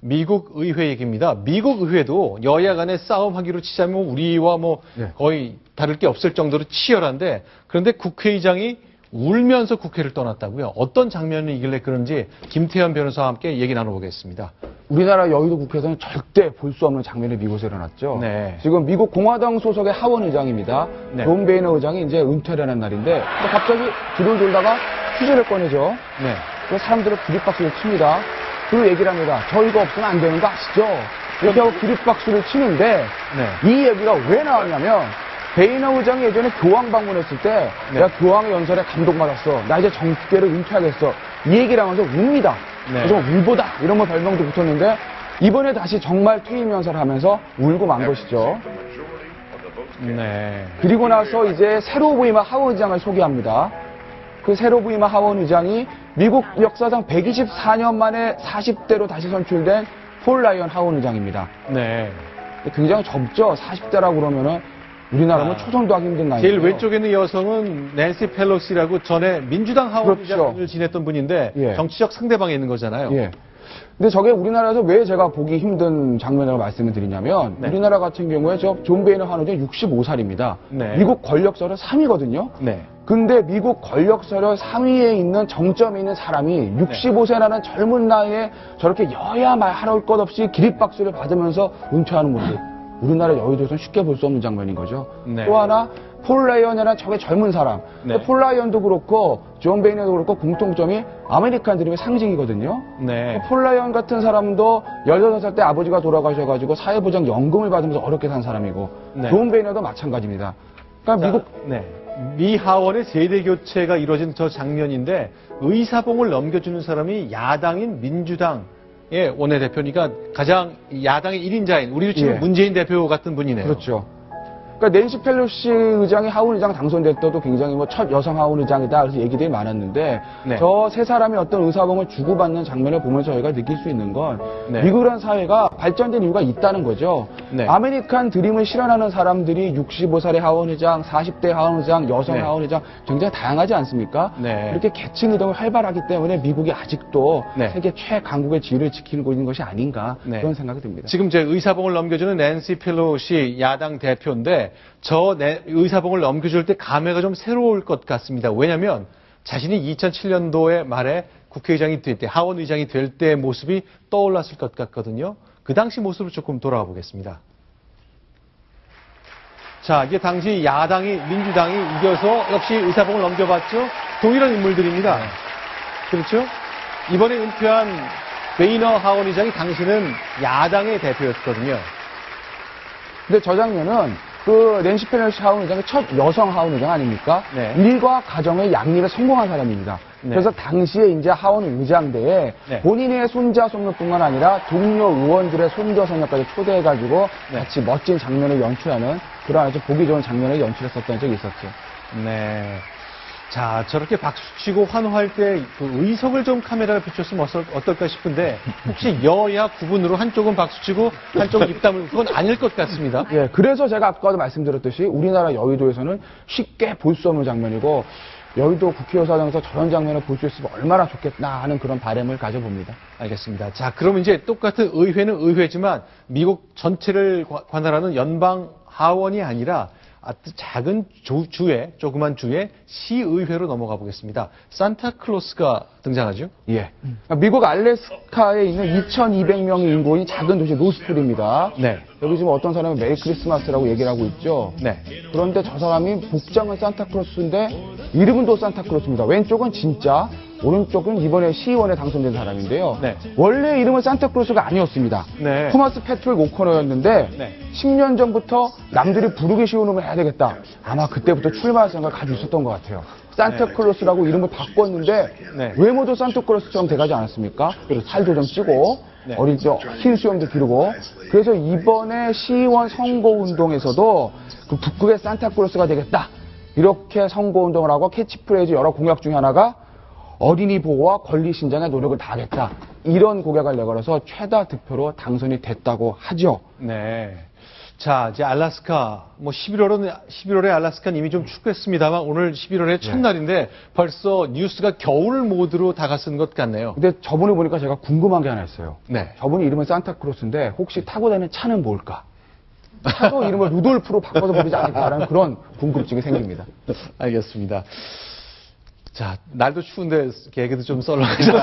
미국 의회 얘기입니다. 미국 의회도 여야 간의 싸움하기로 치자면 우리와 거의 다를 게 없을 정도로 치열한데, 그런데 국회의장이 울면서 국회를 떠났다고요. 어떤 장면이길래 그런지 김태현 변호사와 함께 얘기 나눠보겠습니다. 우리나라 여의도 국회에서는 절대 볼 수 없는 장면이 미국에서 일어났죠. 네. 지금 미국 공화당 소속의 하원 의장입니다. 네. 존 베이너 의장이 이제 은퇴를 하는 날인데 갑자기 뒤를 돌다가 휴지를 꺼내죠. 네. 그래서 사람들은 기립박수를 칩니다. 그리고 얘기를 합니다. 저희가 없으면 안 되는 거 아시죠? 이렇게 하고 기립박수를 치는데 이 얘기가 왜 나왔냐면 베이너 의장이 예전에 교황 방문했을 때 내가 교황의 연설에 감동받았어. 나 이제 정치계를 은퇴하겠어. 이 얘기를 하면서 웁니다. 그래서 울보다 이런 거 별명도 붙었는데 이번에 다시 정말 퇴임 연설을 하면서 울고 만 것이죠. 네. 그리고 나서 이제 새로 부임한 하원 의장을 소개합니다. 그 새로 부임한 하원 의장이 미국 역사상 124년 만에 40대로 다시 선출된 폴 라이언 하원 의장입니다. 네. 굉장히 젊죠. 40대라고 그러면은 우리나라면 초선도 하기 힘든 나이죠. 제일 왼쪽에 있는 여성은 낸시 펠로시라고 전에 민주당 하원 의장을 지냈던 분인데 정치적 상대방에 있는 거잖아요. 예. 근데 저게 우리나라에서 왜 제가 보기 힘든 장면이라고 말씀을 드리냐면 우리나라 같은 경우에 존 베이너 하원 의장 65살입니다. 미국 권력서열 3위거든요. 근데 미국 권력서열 3위에 있는 정점에 있는 사람이 65세라는 젊은 나이에 저렇게 여야 말할 것 없이 기립박수를 받으면서 은퇴하는 모습. 우리나라 여의도에서는 쉽게 볼 수 없는 장면인 거죠. 또 하나 폴 라이언이라는 저게 젊은 사람. 폴 라이언도 그렇고 존 베이너도 그렇고 공통점이 아메리칸 드림의 상징이거든요. 폴 라이언 같은 사람도 16살 때 아버지가 돌아가셔가지고 사회보장 연금을 받으면서 어렵게 산 사람이고 존 베이너도 마찬가지입니다. 그러니까 미국 미 하원의 세대 교체가 이루어진 저 장면인데 의사봉을 넘겨주는 사람이 야당인 민주당 원내대표니까 가장 야당의 1인자인 우리로 치면 문재인 대표 같은 분이네요. 그렇죠. 그러니까 낸시 펠로시 의장이 하원 의장 당선됐어도 굉장히 첫 여성 하원 의장이다 그래서 얘기들이 많았는데 저 세 사람이 어떤 의사봉을 주고받는 장면을 보면서 저희가 느낄 수 있는 건 미국이라는 사회가 발전된 이유가 있다는 거죠. 아메리칸 드림을 실현하는 사람들이 65살의 하원 의장, 40대 하원 의장, 여성 하원 의장 굉장히 다양하지 않습니까? 이렇게 계층 이동이 활발하기 때문에 미국이 아직도 세계 최강국의 지위를 지키고 있는 것이 아닌가 그런 생각이 듭니다. 지금 제 의사봉을 넘겨주는 낸시 펠로시 야당 대표인데 저 의사봉을 넘겨줄 때 감회가 좀 새로울 것 같습니다. 왜냐하면 자신이 2007년도에 말에 국회의장이 될 때, 하원 의장이 될 때의 모습이 떠올랐을 것 같거든요. 그 당시 모습을 조금 돌아가 보겠습니다. 자, 이게 당시 야당이, 민주당이 이겨서 역시 의사봉을 넘겨봤죠. 동일한 인물들입니다. 그렇죠? 이번에 은퇴한 베이너 하원 의장이 당시는 야당의 대표였거든요. 근데 저 장면은 그 낸시 펠로시 하원 의장의 첫 여성 하원 의장 아닙니까? 일과 가정의 양립에 성공한 사람입니다. 그래서 당시에 이제 하원 의장대에 본인의 손자 손녀뿐만 아니라 동료 의원들의 손자 손녀까지 초대해가지고 같이 멋진 장면을 연출하는 그런 아주 보기 좋은 장면을 연출했었던 적이 있었죠. 자, 저렇게 박수치고 환호할 때 그 의석을 좀 카메라를 비췄으면 어떨까 싶은데 혹시 여야 구분으로 한쪽은 박수치고 한쪽은 입 다물고 그건 아닐 것 같습니다. 그래서 제가 아까도 말씀드렸듯이 우리나라 여의도에서는 쉽게 볼 수 없는 장면이고 여의도 국회의사당에서 저런 장면을 볼 수 있으면 얼마나 좋겠나 하는 그런 바람을 가져봅니다. 알겠습니다. 자, 그럼 이제 똑같은 의회는 의회지만 미국 전체를 관할하는 연방 하원이 아니라 작은 주에, 조그만 주에 시의회로 넘어가 보겠습니다. 산타클로스가 등장하죠? 미국 알래스카에 있는 2,200명의 인구인 작은 도시 로스풀입니다. 여기 지금 어떤 사람이 메리 크리스마스라고 얘기를 하고 있죠. 그런데 저 사람이 복장은 산타클로스인데 이름은 또 산타클로스입니다. 왼쪽은 진짜, 오른쪽은 이번에 시의원에 당선된 사람인데요. 원래 이름은 산타클로스가 아니었습니다. 토마스 패트릭 오코너였는데 10년 전부터 남들이 부르기 쉬운 이름을 해야 되겠다. 아마 그때부터 출마할 생각을 가지고 있었던 것 같아요. 산타클로스라고 이름을 바꿨는데 외모도 산타클로스처럼 돼가지 않았습니까? 살도 좀 찌고 어린 흰 수염도 기르고 그래서 이번에 시의원 선거운동에서도 그 북극의 산타클로스가 되겠다. 이렇게 선거운동을 하고 캐치프레이즈 여러 공약 중에 하나가 어린이 보호와 권리 신장에 노력을 다하겠다. 이런 공약을 내걸어서 최다 득표로 당선이 됐다고 하죠. 자, 이제 알래스카, 11월에 알래스카는 이미 좀 춥겠습니다만 오늘 11월의 첫날인데 벌써 뉴스가 겨울 모드로 다가선 것 같네요. 근데 저번에 보니까 제가 궁금한 게 하나 있어요. 네. 저분이 이름은 산타크로스인데 혹시 타고 다니는 차는 뭘까? 차도 이름을 루돌프로 바꿔서 부르지 않을까라는 그런 궁금증이 생깁니다. 알겠습니다. 자, 날도 추운데 개그도 좀 썰렁하죠.